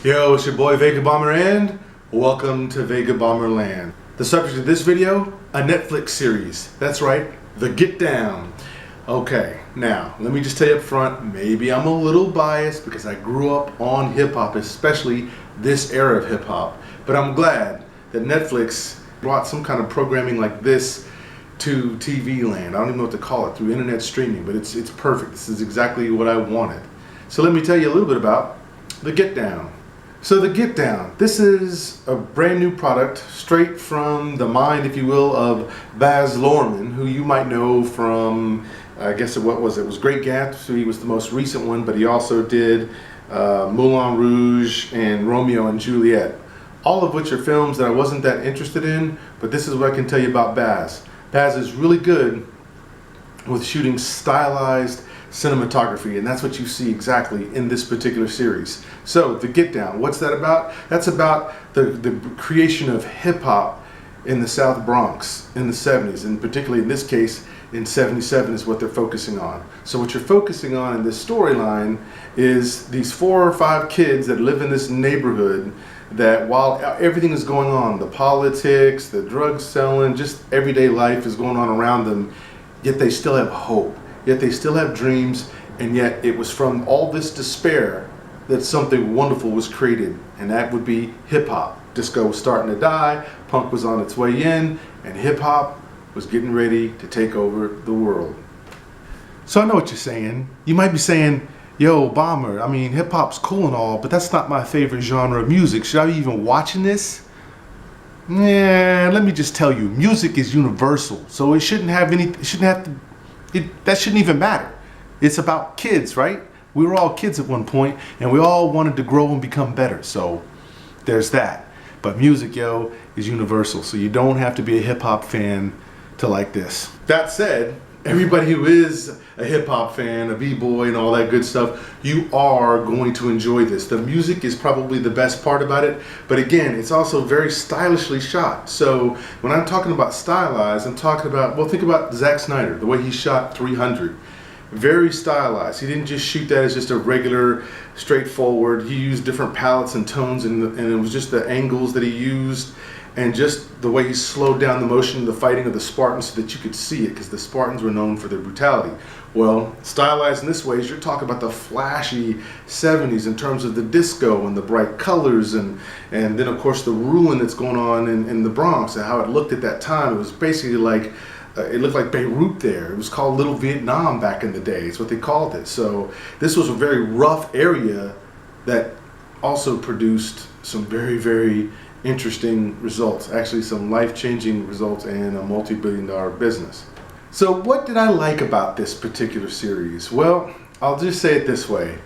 Yo, it's your boy Vegabomber and welcome to Vegabomber Land. The subject of this video, a Netflix series. That's right, The Get Down. Okay, now, let me just tell you up front, maybe I'm a little biased because I grew up on hip-hop, especially this era of hip-hop. But I'm glad that Netflix brought some kind of programming like this to TV land. I don't even know what to call it, through internet streaming, but it's perfect. This is exactly what I wanted. So let me tell you a little bit about The Get Down. So The Get Down, this is a brand new product straight from the mind, if you will, of Baz Luhrmann, who you might know from, I guess it was Great Gatsby was the most recent one, but he also did Moulin Rouge and Romeo and Juliet, all of which are films that I wasn't that interested in, but this is what I can tell you about Baz. Baz is really good with shooting stylized cinematography, and that's what you see exactly in this particular series. So, The Get Down, what's that about? That's about the creation of hip-hop in the South Bronx in the 70s, and particularly in this case, in 77 is what they're focusing on. So what you're focusing on in this storyline is these 4 or 5 kids that live in this neighborhood that while everything is going on, the politics, the drug selling, just everyday life is going on around them, yet they still have hope. Yet they still have dreams, and yet it was from all this despair that something wonderful was created, and that would be hip-hop. Disco was starting to die, punk was on its way in, and hip-hop was getting ready to take over the world. So I know what you're saying. You might be saying, yo, Bomber, I mean, hip-hop's cool and all, but that's not my favorite genre of music. Should I be even watching this? Yeah, let me just tell you, music is universal, so that shouldn't even matter. It's about kids, right? We were all kids at one point, and we all wanted to grow and become better. So there's that. But music, yo, is universal. So you don't have to be a hip-hop fan to like this. That said, everybody who is a hip-hop fan, a b-boy and all that good stuff, you are going to enjoy this. The music is probably the best part about it, but again, it's also very stylishly shot. So when I'm talking about stylized, I'm talking about, well, think about Zack Snyder, the way he shot 300. Very stylized. He didn't just shoot that as just a regular, straightforward. He used different palettes and tones, and it was just the angles that he used, and just the way he slowed down the motion of the fighting of the Spartans so that you could see it, because the Spartans were known for their brutality. Well, stylized in this way is you're talking about the flashy 70s in terms of the disco and the bright colors, and then of course the ruin that's going on in the Bronx and how it looked at that time. It was basically like, it looked like Beirut there. It was called Little Vietnam back in the day. It's what they called it. So this was a very rough area that also produced some very, very interesting results, actually some life-changing results in a multi-billion-dollar business. So what did I like about this particular series? Well, I'll just say it this way.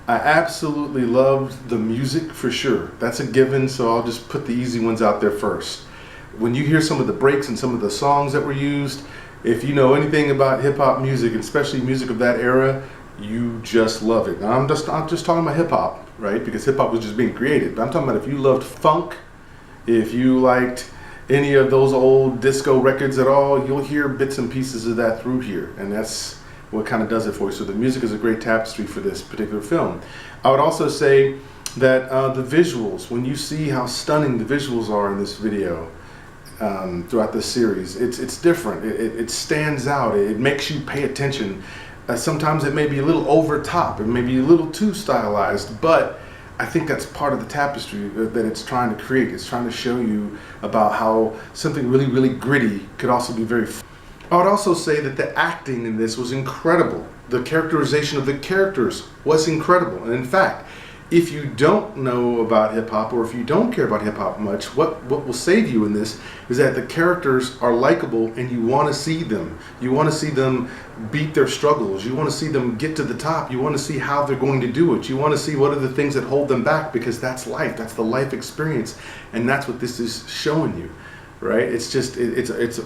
I absolutely loved the music for sure. That's a given, so I'll just put the easy ones out there first. When you hear some of the breaks and some of the songs that were used, if you know anything about hip-hop music, especially music of that era, you just love it. Now, I'm just talking about hip-hop, right? Because hip-hop was just being created. But I'm talking about if you loved funk, if you liked any of those old disco records at all, you'll hear bits and pieces of that through here, and that's what kind of does it for you. So the music is a great tapestry for this particular film. I would also say that the visuals, when you see how stunning the visuals are in this video throughout this series, it's different. It stands out. It makes you pay attention. Sometimes it may be a little over top. It may be a little too stylized, but I think that's part of the tapestry that it's trying to create. It's trying to show you about how something really, really gritty could also be very fun. I would also say that the acting in this was incredible. The characterization of the characters was incredible. And in fact, if you don't know about hip-hop, or if you don't care about hip-hop much, what will save you in this is that the characters are likable and you want to see them. You want to see them beat their struggles. You want to see them get to the top. You want to see how they're going to do it. You want to see what are the things that hold them back, because that's life. That's the life experience. And that's what this is showing you, right? It's just, it's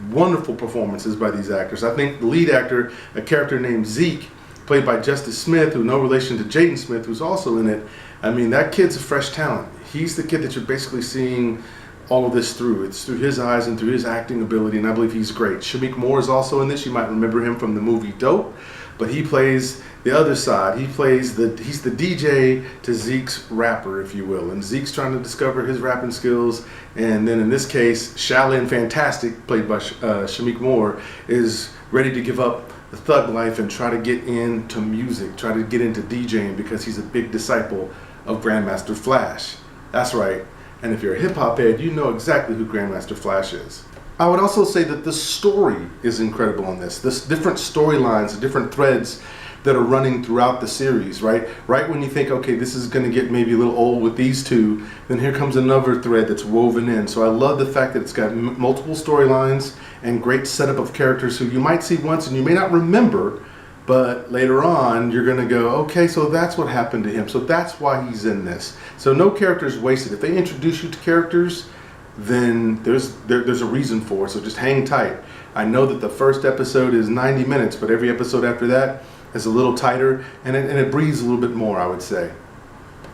wonderful performances by these actors. I think the lead actor, a character named Zeke, played by Justice Smith, who no relation to Jaden Smith, who's also in it. I mean, that kid's a fresh talent. He's the kid that you're basically seeing all of this through. It's through his eyes and through his acting ability, and I believe he's great. Shamik Moore is also in this. You might remember him from the movie Dope. but he plays the other side. He's the DJ to Zeke's rapper, if you will. And Zeke's trying to discover his rapping skills. And then in this case, Shaolin Fantastic, played by Shamik Moore, is ready to give up the thug life and try to get into music, try to get into DJing, because he's a big disciple of Grandmaster Flash. That's right. And if you're a hip hop head, you know exactly who Grandmaster Flash is. I would also say that the story is incredible on this. There's different storylines, different threads that are running throughout the series, right? Right when you think, okay, this is going to get maybe a little old with these two, then here comes another thread that's woven in. So I love the fact that it's got multiple storylines and great setup of characters who you might see once and you may not remember, but later on you're going to go, okay, so that's what happened to him. So that's why he's in this. So no character is wasted. If they introduce you to characters, then there's a reason for it. So just hang tight. I know that the first episode is 90 minutes, but every episode after that is a little tighter, and it breathes a little bit more, I would say.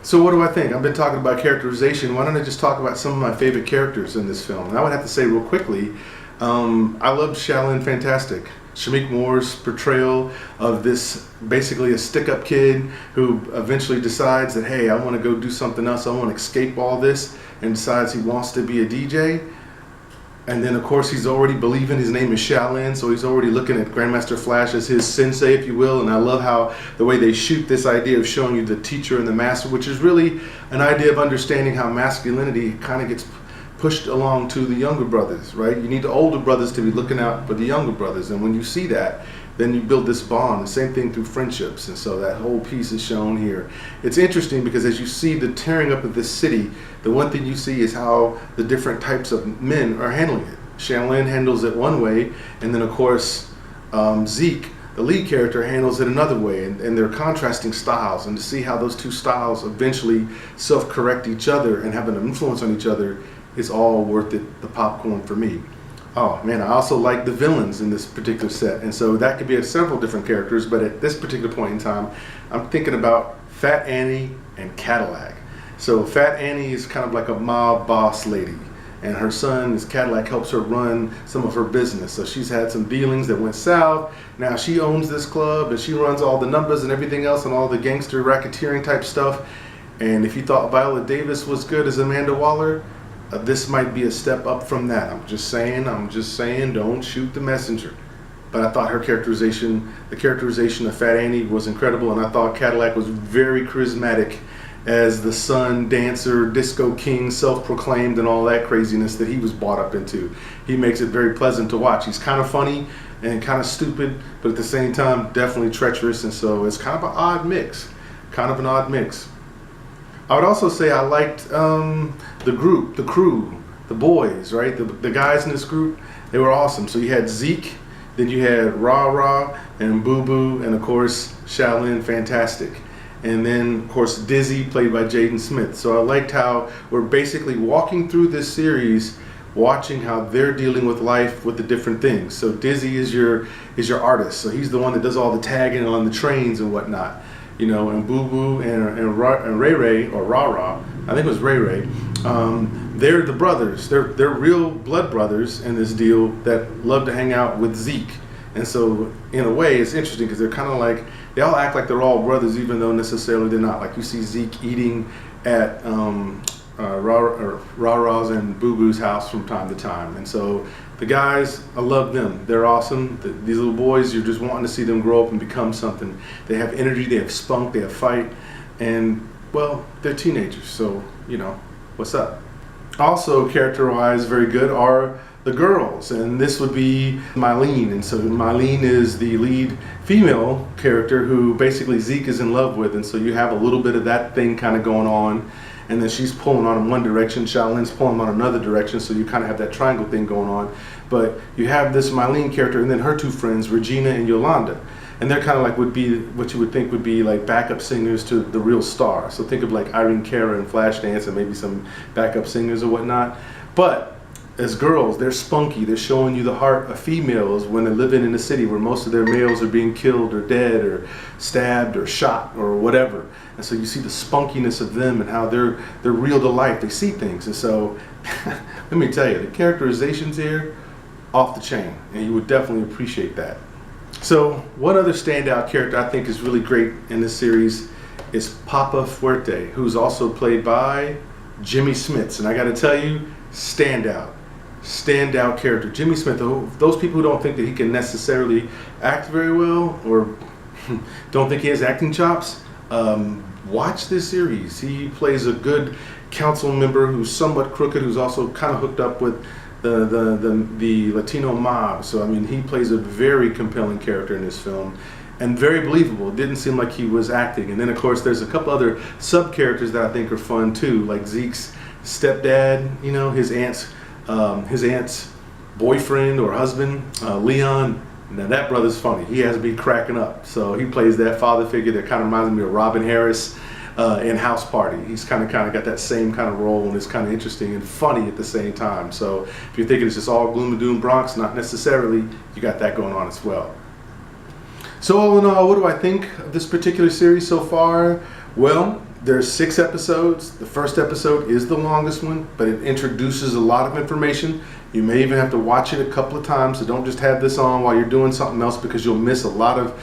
So what do I think? I've been talking about characterization. Why don't I just talk about some of my favorite characters in this film? And I would have to say real quickly, I loved Shaolin Fantastic. Shamik Moore's portrayal of this basically a stick-up kid who eventually decides that, hey, I want to go do something else. I want to escape all this, and decides he wants to be a DJ. And then, of course, he's already believing his name is Shaolin, so he's already looking at Grandmaster Flash as his sensei, if you will. And I love how the way they shoot this idea of showing you the teacher and the master, which is really an idea of understanding how masculinity kind of gets pushed along to the younger brothers, right? You need the older brothers to be looking out for the younger brothers. And when you see that, then you build this bond. The same thing through friendships. And so that whole piece is shown here. It's interesting because as you see the tearing up of this city, the one thing you see is how the different types of men are handling it. Shaolin handles it one way, and then of course Zeke, the lead character, handles it another way, and they're contrasting styles, and to see how those two styles eventually self-correct each other and have an influence on each other is all worth it, the popcorn for me. Oh man, I also like the villains in this particular set, and so that could be several different characters, but at this particular point in time, I'm thinking about Fat Annie and Cadillac. So Fat Annie is kind of like a mob boss lady, and her son is Cadillac, helps her run some of her business. So she's had some dealings that went south. Now she owns this club, and she runs all the numbers and everything else and all the gangster racketeering type stuff. And if you thought Viola Davis was good as Amanda Waller, this might be a step up from that. I'm just saying, don't shoot the messenger. But I thought her characterization, the characterization of Fat Annie was incredible, and I thought Cadillac was very charismatic as the son, dancer, disco king, self-proclaimed, and all that craziness that he was brought up into. He makes it very pleasant to watch. He's kind of funny and kind of stupid, but at the same time, definitely treacherous, and so it's kind of an odd mix. I would also say I liked the group, the crew, the boys, right? The guys in this group, they were awesome. So you had Zeke, then you had Ra Ra and Boo Boo, and of course Shaolin Fantastic. And then of course Dizzy, played by Jaden Smith. So I liked how we're basically walking through this series, watching how they're dealing with life with the different things. So Dizzy is your artist. So he's the one that does all the tagging on the trains and whatnot. You know, and Boo Boo and Ray Ray, or Ra Ra, I think it was Ray Ray, they're the brothers. They're real blood brothers in this deal that love to hang out with Zeke. And so in a way it's interesting because they're kind of like, they all act like they're all brothers even though necessarily they're not. Like you see Zeke eating at Ra Ra's and Boo Boo's house from time to time. And so the guys, I love them. They're awesome. These little boys, you're just wanting to see them grow up and become something. They have energy, they have spunk, they have fight, and well, they're teenagers, so you know, what's up? Also character-wise very good are the girls, and this would be Mylene. And so Mylene is the lead female character who basically Zeke is in love with, and so you have a little bit of that thing kind of going on. And then she's pulling on in one direction, Shaolin's pulling on another direction, so you kind of have that triangle thing going on. But you have this Mylene character and then her two friends, Regina and Yolanda. And they're kind of like would be what you would think would be like backup singers to the real star. So think of like Irene Cara and Flashdance and maybe some backup singers or whatnot. But as girls, they're spunky. They're showing you the heart of females when they're living in a city where most of their males are being killed or dead or stabbed or shot or whatever. And so you see the spunkiness of them and how they're real to life. They see things. And so let me tell you, the characterizations here, off the chain. And you would definitely appreciate that. So one other standout character I think is really great in this series is Papa Fuerte, who's also played by Jimmy Smits. And I got to tell you, standout character. Jimmy Smith, those people who don't think that he can necessarily act very well or don't think he has acting chops, watch this series. He plays a good council member who's somewhat crooked, who's also kind of hooked up with the Latino mob. So I mean, he plays a very compelling character in this film and very believable. It didn't seem like he was acting. And then of course there's a couple other sub characters that I think are fun too, like Zeke's stepdad, you know, his aunt's boyfriend or husband, Leon. Now that brother's funny. He has me cracking up. So he plays that father figure that kind of reminds me of Robin Harris in House Party. He's kind of got that same kind of role, and it's kind of interesting and funny at the same time. So if you're thinking it's just all gloom and doom Bronx, not necessarily. You got that going on as well. So all in all, what do I think of this particular series so far? Well, there's 6 episodes. The first episode is the longest one, but it introduces a lot of information. You may even have to watch it a couple of times, so don't just have this on while you're doing something else, because you'll miss a lot of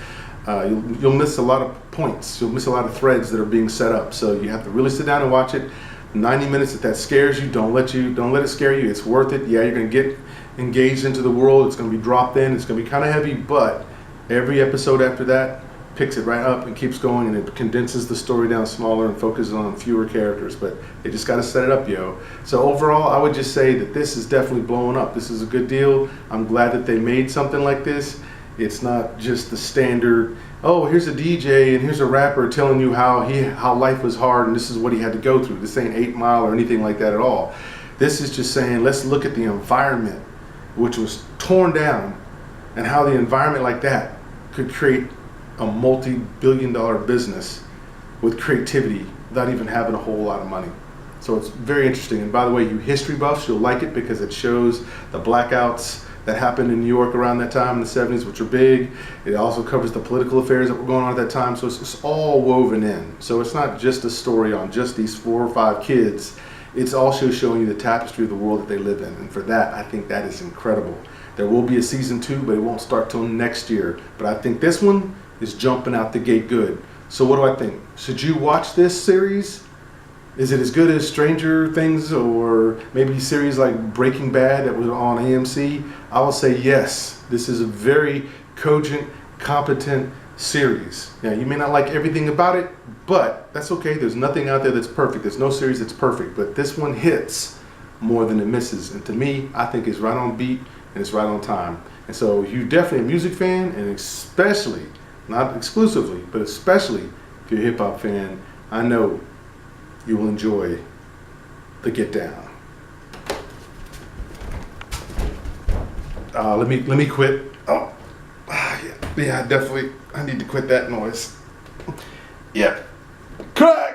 you'll miss a lot of points. You'll miss a lot of threads that are being set up. So you have to really sit down and watch it. 90 minutes. If that scares you, don't let it scare you. It's worth it. Yeah, you're gonna get engaged into the world. It's gonna be dropped in. It's gonna be kind of heavy, but every episode after that picks it right up and keeps going, and it condenses the story down smaller and focuses on fewer characters. But they just got to set it up, yo. So overall, I would just say that this is definitely blowing up. This is a good deal. I'm glad that they made something like this. It's not just the standard, oh, here's a DJ and here's a rapper telling you how life was hard and this is what he had to go through. This ain't 8 Mile or anything like that at all. This is just saying, let's look at the environment which was torn down and how the environment like that could create a multi-billion-dollar business with creativity without even having a whole lot of money. So it's very interesting. And by the way, you history buffs, you'll like it because it shows the blackouts that happened in New York around that time in the 70s, which are big. It also covers the political affairs that were going on at that time. So it's all woven in. So it's not just a story on just these 4 or 5 kids. It's also showing you the tapestry of the world that they live in. And for that, I think that is incredible. There will be a season 2, but it won't start till next year. But I think this one is jumping out the gate good. So what do I think? Should you watch this series? Is it as good as Stranger Things or maybe a series like Breaking Bad that was on AMC? I will say yes. This is a very cogent, competent series. Now, you may not like everything about it, but that's okay. There's nothing out there that's perfect. There's no series that's perfect, but this one hits more than it misses. And to me, I think it's right on beat and it's right on time. And so if you're definitely a music fan, and especially, not exclusively, but especially if you're a hip hop fan, I know you will enjoy the Get Down. Let me quit. Oh, yeah, definitely. I need to quit that noise. Yeah, crack.